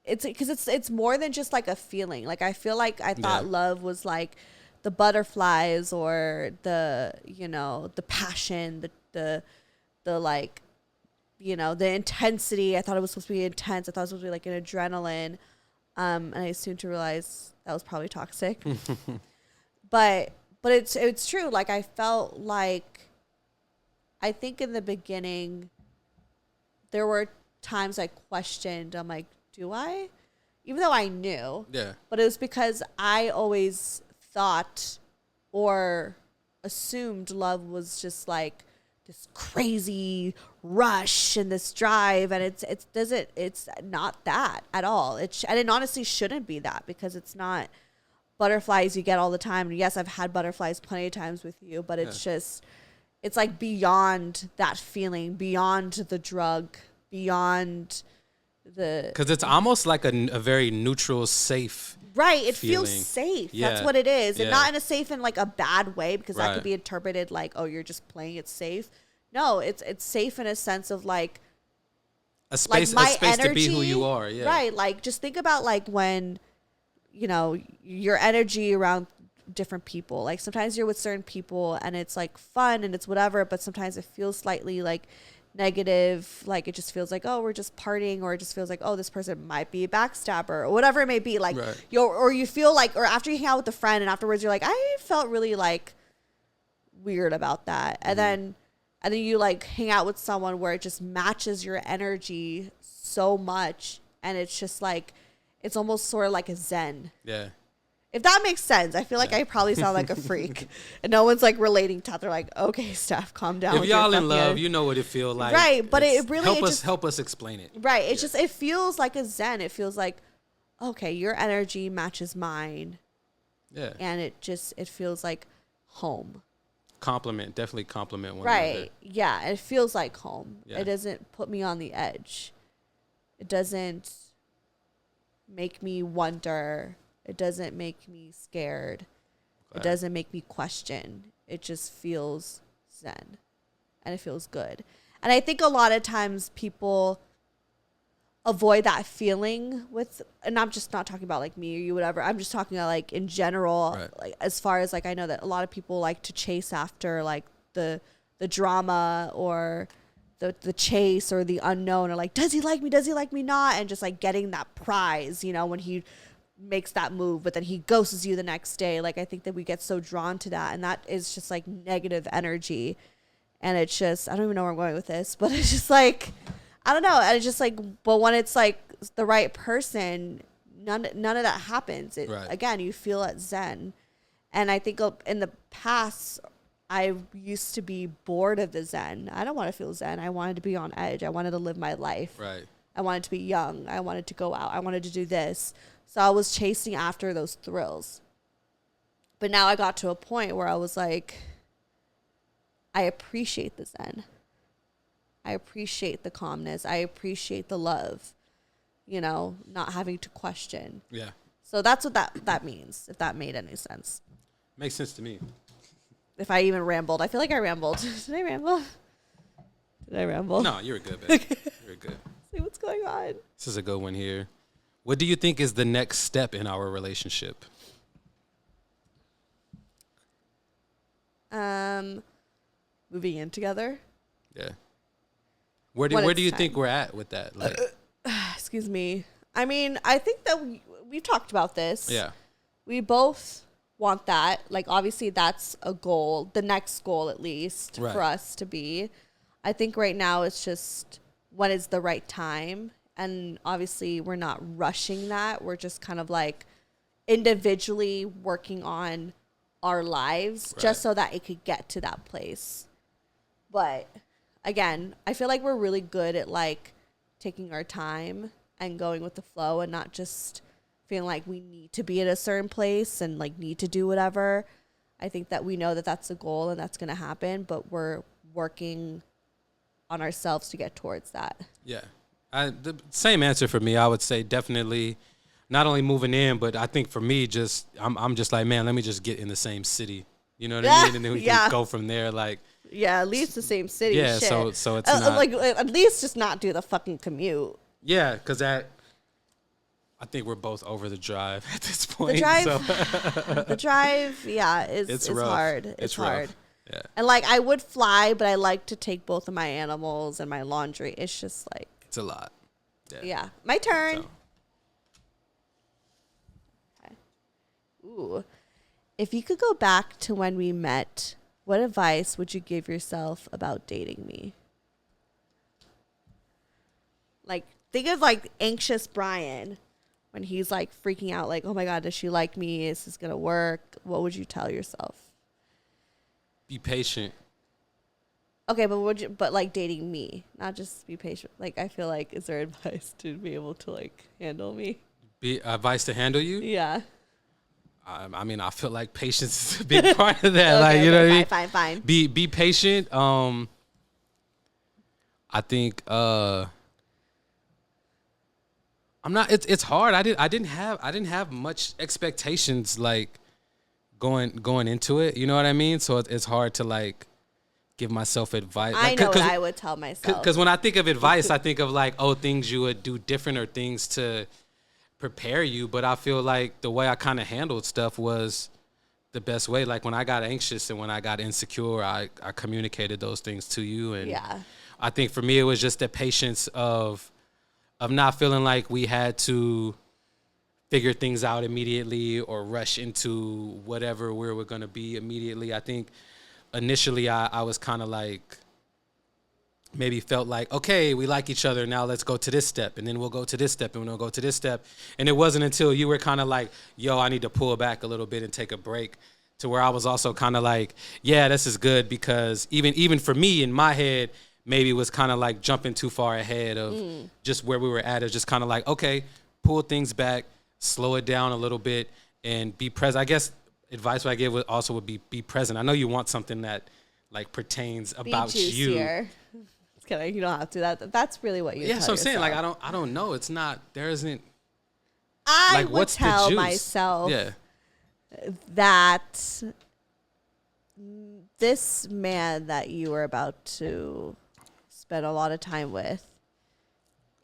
It's because it's more than just like a feeling. Like I feel like I thought love was like the butterflies or the the passion, the like the intensity. I thought it was supposed to be intense. I thought it was supposed to be like an adrenaline, and I soon to realize that was probably toxic. But it's true. Like I felt like, I think in the beginning, there were times I questioned. I'm like, do I? Even though I knew. Yeah. But it was because I always thought or assumed love was just like this crazy rush and this drive, and it's not that at all. And it honestly shouldn't be that, because it's not butterflies you get all the time. And yes, I've had butterflies plenty of times with you, but it's just, it's like beyond that feeling, beyond the drug, beyond the... Because it's almost like a very neutral, safe Right, it feeling. feels safe. Yeah. That's what it is. And not in a safe in like a bad way, because that could be interpreted like, oh, you're just playing it safe. No, it's safe in a sense of like... A space, like my energy, to be who you are. Yeah. Right, like just think about like when... your energy around different people. Like sometimes you're with certain people and it's like fun and it's whatever, but sometimes it feels slightly like negative. Like it just feels like, oh, we're just partying, or it just feels like, oh, this person might be a backstabber, or whatever it may be. Like or you feel like, or after you hang out with a friend and afterwards you're like, I felt really like weird about that. And then you like hang out with someone where it just matches your energy so much, and it's just like, it's almost sort of like a zen. Yeah. If that makes sense. I feel like I probably sound like a freak. And no one's like relating to that. They're like, okay, Steph, calm down. If y'all in love, you know what it feels like. Right. But it really... Help us explain it. Right. It's just, it feels like a zen. It feels like, okay, your energy matches mine. Yeah. And it feels like home. Definitely compliment one another. Right. Yeah. It feels like home. Yeah. It doesn't put me on the edge. It doesn't make me wonder. It doesn't make me scared. It doesn't make me question. It just feels zen, and it feels good. And I think a lot of times people avoid that feeling with, and I'm just not talking about like me or you, whatever. I'm just talking about like in general, like as far as like, I know that a lot of people like to chase after like the drama or the chase or the unknown, or like, does he like me? Does he like me not? And just like getting that prize, when he makes that move, but then he ghosts you the next day. Like, I think that we get so drawn to that, and that is just like negative energy. And it's just, I don't even know where I'm going with this, but it's just like, I don't know. And it's just like, but when it's like the right person, none of that happens. Again, you feel at zen. And I think in the past, I used to be bored of the zen. I don't want to feel zen. I wanted to be on edge. I wanted to live my life. Right. I wanted to be young. I wanted to go out. I wanted to do this. So I was chasing after those thrills. But now I got to a point where I was like, I appreciate the zen. I appreciate the calmness. I appreciate the love, not having to question. Yeah. So that's what that means, if that made any sense. Makes sense to me. If I even rambled. I feel like I rambled. Did I ramble? No, you were good, babe. You were good. See what's going on. This is a good one here. What do you think is the next step in our relationship? Moving in together. Yeah. Where do you think we're at with that? Like, excuse me. I mean, I think that we've talked about this. Yeah. We both want that. Like, obviously, that's a goal, the next goal at least, for us to be. I think right now it's just when is the right time. And obviously, we're not rushing that. We're just kind of like individually working on our lives just so that it could get to that place. But again, I feel like we're really good at like taking our time and going with the flow and not just feeling like we need to be at a certain place and like need to do whatever. I think that we know that that's the goal and that's going to happen, but we're working on ourselves to get towards that. Yeah. The same answer for me. I would say definitely not only moving in, but I think for me, just I'm just like, man, let me just get in the same city. You know what I mean? And then we can go from there. Like, yeah, at least the same city. Yeah, shit. so it's not like at least just not do the fucking commute. Yeah, because I think we're both over the drive at this point. The drive, yeah, is hard. It's hard. Rough. Yeah. And like I would fly, but I like to take both of my animals and my laundry. It's just like it's a lot. Yeah. My turn. So. Okay. Ooh. If you could go back to when we met, what advice would you give yourself about dating me? Like, think of like anxious Bryan when he's like freaking out, like, oh my God, does she like me? Is this gonna work? What would you tell yourself? Be patient. Okay, but like dating me, not just be patient. Like, I feel like, is there advice to be able to like handle me? Be advice to handle you? Yeah. I mean, I feel like patience is a big part of that. Like, you know what I mean? Fine. Be patient. I think I'm not. It's hard. I didn't have much expectations like going into it. You know what I mean? So it's hard to like give myself advice. I know what I would tell myself. Because when I think of advice, I think of like, oh, things you would do different or things to prepare you. But I feel like the way I kind of handled stuff was the best way. Like when I got anxious and when I got insecure, I communicated those things to you. And I think for me, it was just the patience of not feeling like we had to figure things out immediately or rush into whatever we were going to be immediately. I think initially I was kind of like, maybe felt like, okay, we like each other. Now let's go to this step. And then we'll go to this step and we'll go to this step. And it wasn't until you were kind of like, yo, I need to pull back a little bit and take a break, to where I was also kind of like, yeah, this is good, because even for me in my head, maybe it was kind of like jumping too far ahead of just where we were at. It's just kind of like, okay, pull things back, slow it down a little bit, and be present. I guess advice what I give would be present. I know you want something that like pertains about you. Kidding, you don't have to. That's really what you. Yeah, so I'm saying, like, I don't know. It's not. There isn't. I like, would what's tell the juice? myself Yeah. that this man that you are about to spend a lot of time with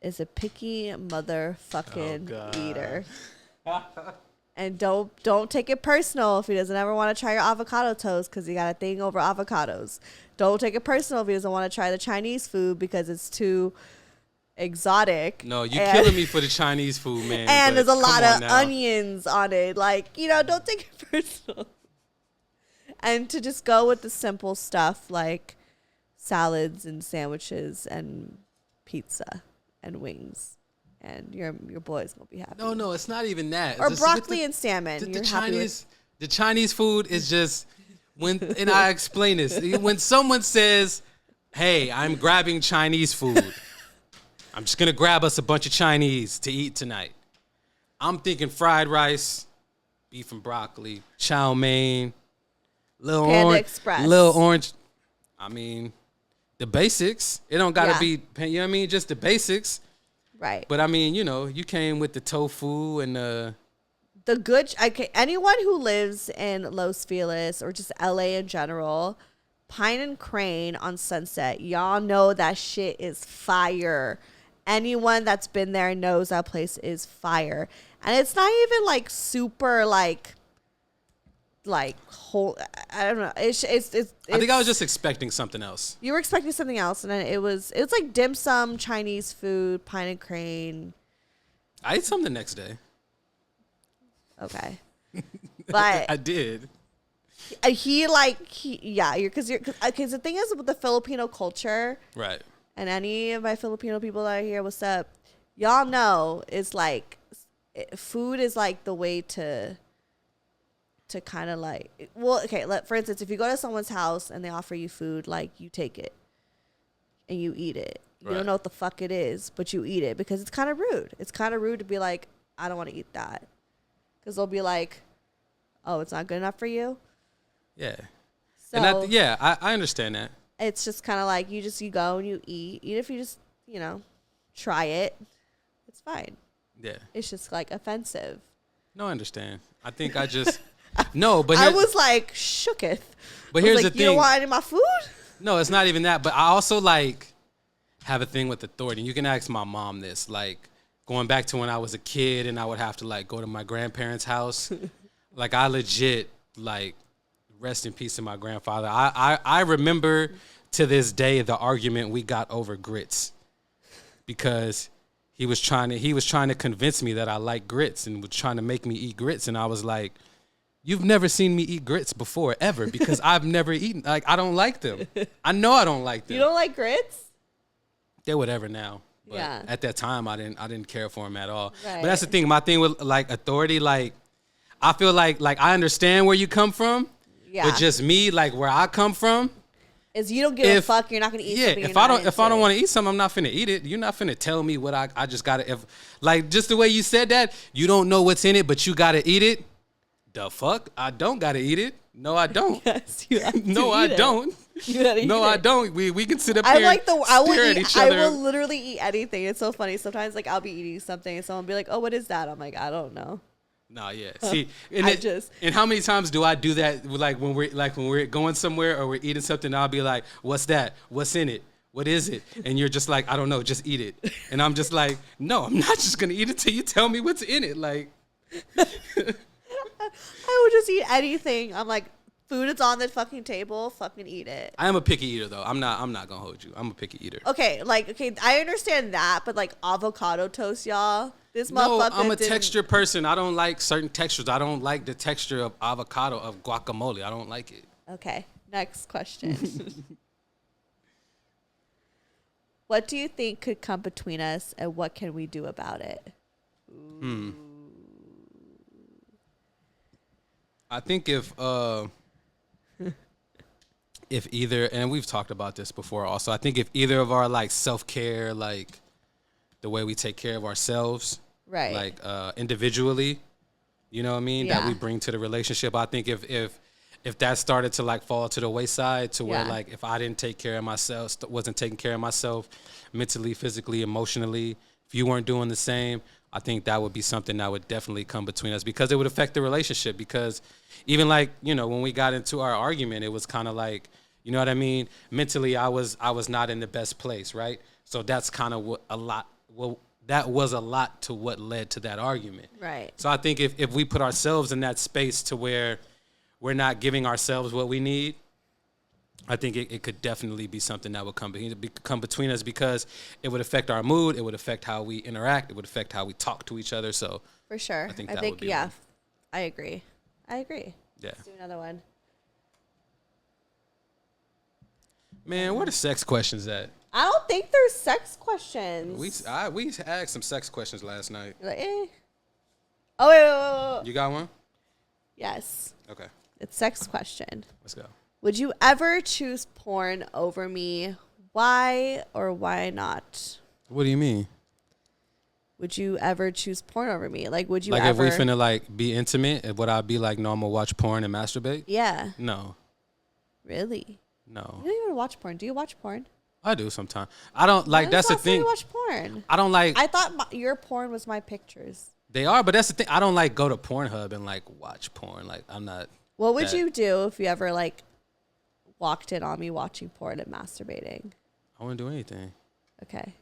is a picky motherfucking eater. And don't take it personal if he doesn't ever want to try your avocado toast because he got a thing over avocados. Don't take it personal if he doesn't want to try the Chinese food because it's too exotic. No, you're killing me for the Chinese food, man. And there's a lot of onions on it. Like, don't take it personal. And to just go with the simple stuff like salads and sandwiches and pizza and wings. And your boy's gonna be happy. No, it's not even that. Or broccoli and salmon. The Chinese food is just and I explain this. When someone says, "Hey, I'm grabbing Chinese food. I'm just gonna grab us a bunch of Chinese to eat tonight." I'm thinking fried rice, beef and broccoli, chow mein, little orange. I mean, the basics. It don't gotta be. You know what I mean? Just the basics. Right. But I mean, you came with the tofu and the good. Anyone who lives in Los Feliz or just LA in general, Pine and Crane on Sunset, y'all know that shit is fire. Anyone that's been there knows that place is fire. And it's not even like super like whole. I don't know. It's I think I was just expecting something else. You were expecting something else, and then it was like dim sum, Chinese food, Pine and Crane. I ate some the next day. Okay. But I did. Because the thing is with the Filipino culture, right? And any of my Filipino people that are here, what's up? Y'all know it's like food is like the way to kind of like, well, okay. For instance, if you go to someone's house and they offer you food, like you take it and you eat it. You don't know what the fuck it is, but you eat it because it's kind of rude. It's kind of rude to be like, I don't want to eat that, because they'll be like, oh, it's not good enough for you. Yeah. So I understand that. It's just kind of like you go and you eat. Even if you just try it, it's fine. Yeah. It's just like offensive. No, I understand. I think I just no, but I was like shooketh. But here's the thing. You don't want any of my food? No, it's not even that. But I also like have a thing with authority. You can ask my mom this. Like going back to when I was a kid and I would have to like go to my grandparents' house. Like I legit like rest in peace to my grandfather. I remember to this day the argument we got over grits because he was trying to convince me that I like grits and was trying to make me eat grits, and I was like, you've never seen me eat grits before ever because I've never eaten, like I don't like them. I know I don't like them. You don't like grits? They're whatever now. But yeah. At that time I didn't care for them at all. Right. But that's the thing. My thing with like authority, like I feel like I understand where you come from. Yeah. But just me, like where I come from, is you don't give a fuck. You're not gonna eat. Yeah. If I don't want to eat something, I'm not finna eat it. You're not finna tell me what I just gotta. If like just the way you said that, you don't know what's in it, but you gotta eat it. The fuck? I don't gotta eat it. No, I don't. Yes, you have to no, I it. don't. You gotta eat no, it. I don't. We can sit up here. I will literally eat anything. It's so funny. Sometimes like I'll be eating something and someone will be like, "Oh, what is that?" I'm like, "I don't know." Nah, yeah. See, and how many times do I do that? Like when we're going somewhere or we're eating something, I'll be like, "What's that? What's in it? What is it?" And you're just like, "I don't know. Just eat it." And I'm just like, "No, I'm not just gonna eat it till you tell me what's in it." Like, I would just eat anything. I'm like, food is on the fucking table. Fucking eat it. I am a picky eater though. I'm not gonna hold you. I'm a picky eater. Okay, I understand that, but like avocado toast, y'all. This motherfucker. I'm a texture person. I don't like certain textures. I don't like the texture of avocado, of guacamole. I don't like it. Okay, next question. What do you think could come between us, and what can we do about it? I think if either, and we've talked about this before also, I think if either of our like self-care, like the way we take care of ourselves, right, like individually, you know what I mean, that we bring to the relationship, I think if that started to like fall to the wayside to where like if I didn't take care of myself, wasn't taking care of myself mentally, physically, emotionally, if you weren't doing the same, I think that would be something that would definitely come between us because it would affect the relationship. Because even like, when we got into our argument, it was kind of like, you know what I mean? Mentally, I was not in the best place, right? So that's kind of that was a lot to what led to that argument. Right. So I think if we put ourselves in that space to where we're not giving ourselves what we need, I think it could definitely be something that would come between us because it would affect our mood. It would affect how we interact. It would affect how we talk to each other. So for sure. I think I agree. Yeah. Let's do another one. Man, where the sex questions at? I don't think there's sex questions. We asked some sex questions last night. Like, eh. Oh, wait. You got one? Yes. Okay. It's sex question. Let's go. Would you ever choose porn over me? Why or why not? What do you mean? Would you ever choose porn over me? Like, would you like ever? Like, if we finna, like, be intimate, would I be like, no, I'm gonna watch porn and masturbate? Yeah. No. Really? No. You don't even watch porn. Do you watch porn? I do sometimes. I don't, like, that's the thing. You watch porn? I don't like. I thought your porn was my pictures. They are, but that's the thing. I don't, like, go to Pornhub and, like, watch porn. Like, I'm not. What would you do if you ever, like, walked in on me watching porn and masturbating? I wouldn't do anything. Okay.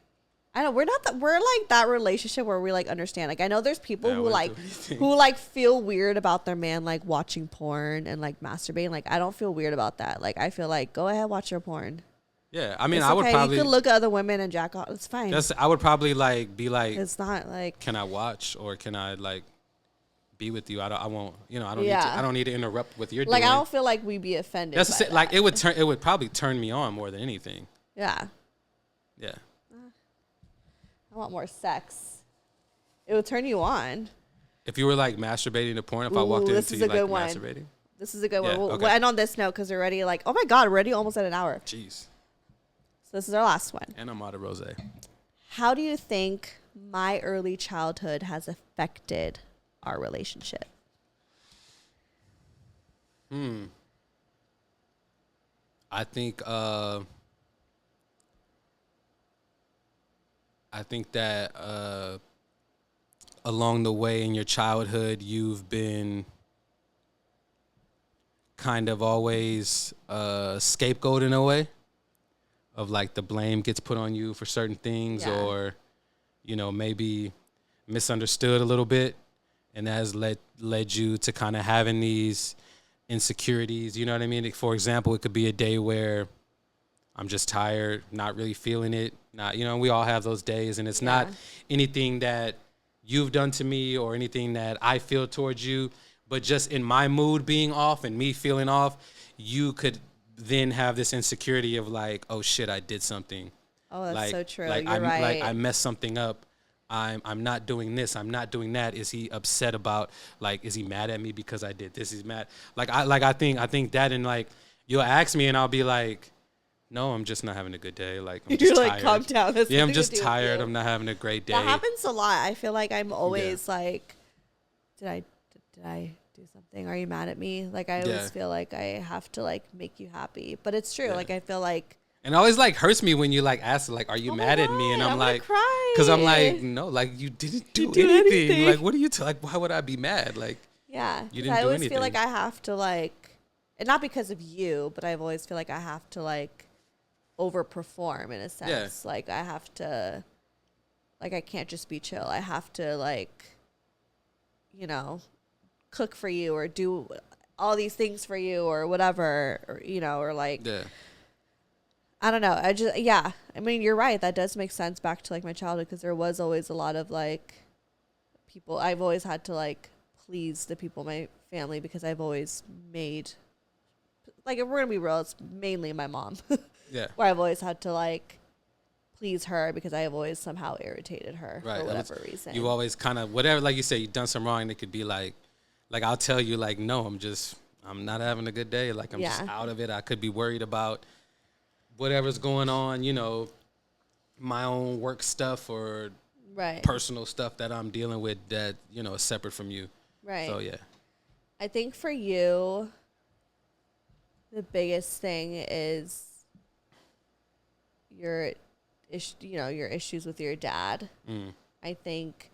I know we're like that relationship where we like understand. Like I know there's people who like feel weird about their man like watching porn and like masturbating. Like I don't feel weird about that. Like I feel like go ahead, watch your porn. Yeah, I mean, It's I would okay. probably. You can look at other women and jack off. It's fine. I would probably like be like. It's not like. Can I watch or can I like be with you? I won't. You know, I don't. Yeah. Need to, I don't need to interrupt what you're Like doing. I don't feel like we'd be offended. That's by that. like it would turn. It would probably turn me on more than anything. Yeah. Yeah. I want more sex. It would turn you on. If you were like masturbating to porn, if I walked into you like masturbating. This is a good one. Yeah, We'll okay. end on this note because we're already like, oh my God, we're already almost at an hour. Jeez. So this is our last one. And I'm out of rosé. How do you think my early childhood has affected our relationship? I think that along the way in your childhood, you've been kind of always scapegoat in a way of like the blame gets put on you for certain things or, you know, maybe misunderstood a little bit. And that has led you to kind of having these insecurities. You know what I mean? For example, it could be a day where I'm just tired, not really feeling it. Not, you know, we all have those days, and it's not anything that you've done to me or anything that I feel towards you, but just in my mood being off and me feeling off, you could then have this insecurity of like, oh shit, I did something. Oh, that's like, so true. Like You're right. Like I messed something up. I'm not doing this. I'm not doing that. Is he upset about, like, is he mad at me because I did this? He's mad. I think that, and like you'll ask me and I'll be like, no, I'm just not having a good day. Like, I'm just You're like, tired. calm down. That's I'm nothing just to do with tired. you. I'm not having a great day. That happens a lot. I feel like I'm always like, did I do something? Are you mad at me? Like I always feel like I have to like make you happy. But it's true. Like I feel like. And it always like hurts me when you like ask, like, are you mad at me? And I'm like, because I'm like, no, like you didn't do anything. Like, what are you like? Why would I be mad? Like, yeah, you didn't I do always anything. feel like I have to like, and not because of you, but I always feel like I have to like overperform in a sense. Like I have to, like I can't just be chill. I have to like, you know, cook for you or do all these things for you or whatever, or, you know, or like. Yeah. I don't know. I mean, you're right. That does make sense back to like my childhood because there was always a lot of like people. I've always had to like please the people in my family because I've always made, like, if we're going to be real, it's mainly my mom. Yeah. Where I've always had to like please her because I have always somehow irritated her for whatever reason. You always kind of, whatever, like you say, you've done something wrong and it could be like I'll tell you like, no, I'm not having a good day. Like I'm just out of it. I could be worried about whatever's going on, you know, my own work stuff or personal stuff that I'm dealing with that, you know, is separate from you. Right. So, yeah. I think for you, the biggest thing is your issues with your dad. I think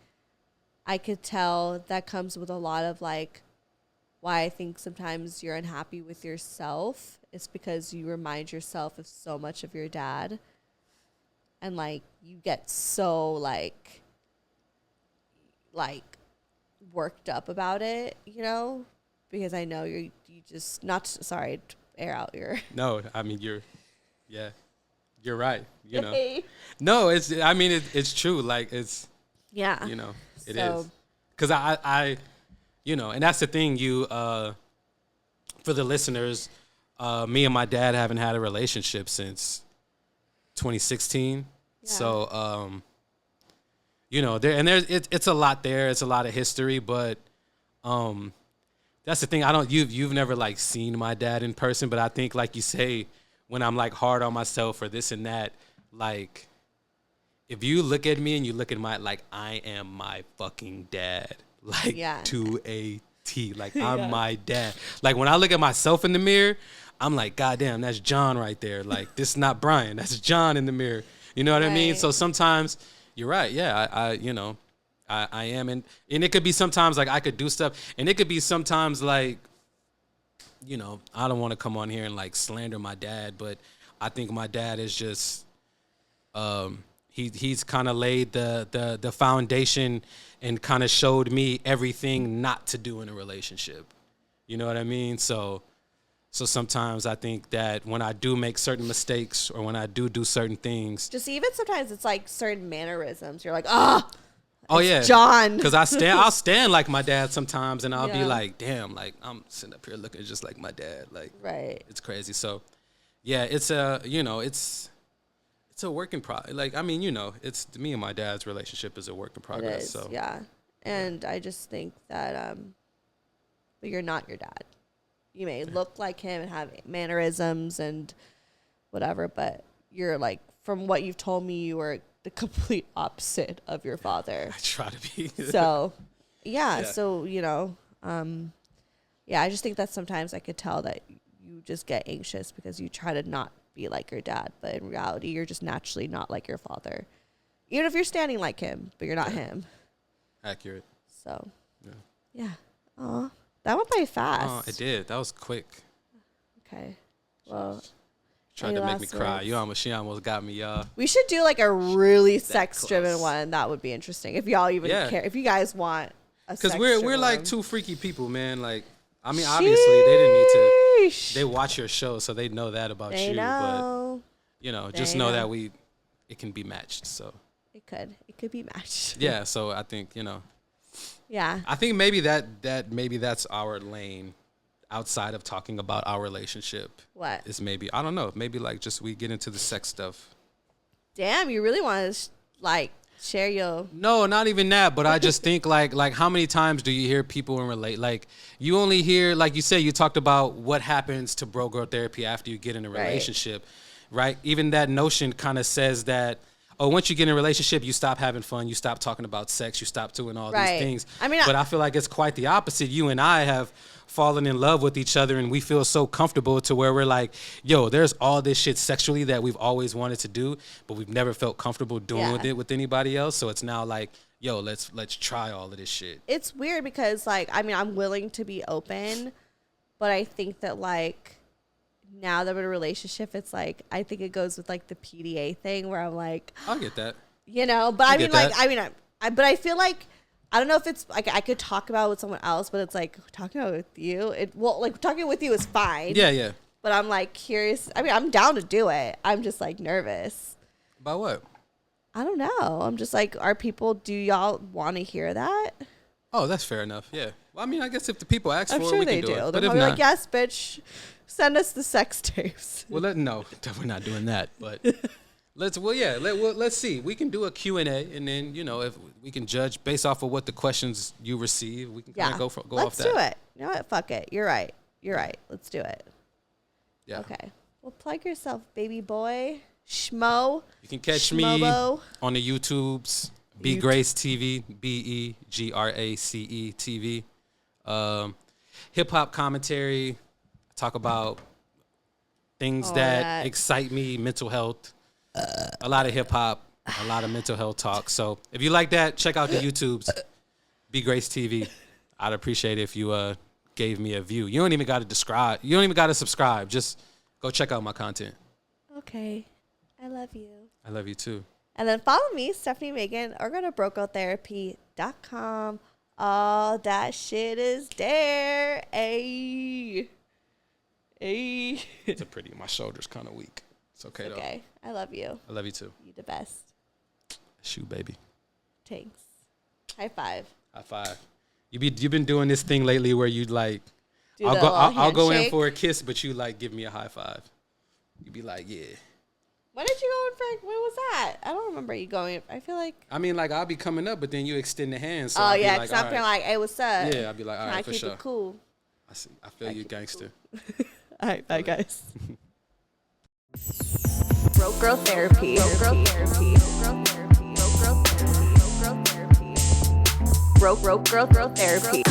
I could tell that comes with a lot of like why I think sometimes you're unhappy with yourself. It's because you remind yourself of so much of your dad. And like you get so like worked up about it, you know? Because I know you just not sorry to air out your. No, I mean you're right. You know, no, it's true. Like it's you know, it is because I you know, and that's the thing. You for the listeners, me and my dad haven't had a relationship since 2016. Yeah. So you know, it's a lot there. It's a lot of history, but that's the thing. You've never like seen my dad in person, but I think like you say, when I'm like hard on myself or this and that, like if you look at me and you look at my, like I am my fucking dad, like to a T, like I'm my dad. Like when I look at myself in the mirror, I'm like, God damn, that's John right there. Like this is not Bryan, that's John in the mirror. You know what I mean? So sometimes you're right. Yeah, I you know, I am. And it could be sometimes like I could do stuff. And it could be sometimes like, you know, I don't want to come on here and like slander my dad, but I think my dad is just, he's kind of laid the foundation and kind of showed me everything not to do in a relationship. You know what I mean? So So sometimes I think that when I do make certain mistakes or when I do certain things, just even sometimes it's like certain mannerisms. You're like, oh yeah, John. Because I'll stand like my dad sometimes, and I'll be like, damn, like I'm sitting up here looking just like my dad. Like, right. It's crazy. So, yeah, it's a it's a work in progress. Like, I mean, it's me and my dad's relationship is a work in progress. So yeah, and I just think that but you're not your dad. You may look like him and have mannerisms and whatever, but you're like, from what you've told me, you are the complete opposite of your father. I try to be. So, yeah. So, I just think that sometimes I could tell that you just get anxious because you try to not be like your dad, but in reality, you're just naturally not like your father. Even if you're standing like him, but you're not him. Accurate. So, yeah. Aw. That went by fast. Oh, it did. That was quick. Okay. Well, tried to make me cry. She almost got me, y'all. We should do like a really sex-driven one. That would be interesting. If y'all even care. If you guys want a sex-driven because we're like two freaky people, man. Like, I mean, obviously they didn't need to. They watch your show, so they know that about you. Know. But just know that it can be matched. So it could be matched. Yeah. So I think Yeah. I think maybe that's our lane outside of talking about our relationship. What? Is maybe, I don't know, maybe like just we get into the sex stuff. Damn, you really want to share your... No, not even that, but I just think like how many times do you hear people like you only hear, like you said, you talked about what happens to bro girl therapy after you get in a relationship, right? Even that notion kind of says that, once you get in a relationship, you stop having fun, you stop talking about sex, you stop doing all these things. I mean, but I feel like it's quite the opposite. You and I have fallen in love with each other, and we feel so comfortable to where we're like, yo, there's all this shit sexually that we've always wanted to do, but we've never felt comfortable doing with it with anybody else. So it's now like, yo, let's try all of this shit. It's weird because I'm willing to be open, but I think that now that I'm in a relationship, it's like, I think it goes with the PDA thing where I'm like, I'll get that. But but I feel like, I don't know if it's like I could talk about it with someone else, but it's like talking about it with you. Talking with you is fine. Yeah. But I'm curious. I mean, I'm down to do it. I'm just nervous. About what? I don't know. I'm just do y'all want to hear that? Oh, that's fair enough. Yeah. Well, I mean, I guess if the people ask for it, we they can do it. They're probably like, yes, bitch. Send us the sex tapes. Well, no, we're not doing that. But let's see. We can do a Q&A, and then if we can judge based off of what the questions you receive, we can kind of go off that. Let's do it. You know what? Fuck it. You're right. Let's do it. Yeah. Okay. Well, plug yourself, baby boy. Schmo. You can catch me on the YouTubes. B Grace TV. BEGRACE TV. Hip hop commentary. Talk about things that excite me, mental health, a lot of hip hop, a lot of mental health talk. So if you like that, check out the YouTubes, B Grace TV. I'd appreciate it if you gave me a view. You don't even got to subscribe. Just go check out my content. Okay. I love you. I love you too. And then follow me, Stefanie Maegan, or go to brocotherapy.com. All that shit is there. Ayy. My shoulder's kind of weak. It's okay though. Okay. I love you. I love you too. You the best. Shoot, baby. Thanks. High five. High five. You've been doing this thing lately where you I'll go in for a kiss, but you give me a high five. You be like, yeah. When did you go in for? When was that? I don't remember you going. I feel like. I mean, I'll be coming up, but then you extend the hand. So because I'm feeling like, hey, what's up? Yeah, I'll be like, all right, for sure. Keep it cool. I see. I feel you, gangster. All right, bye, guys. Broke Girl Therapy. Broke Girl Therapy.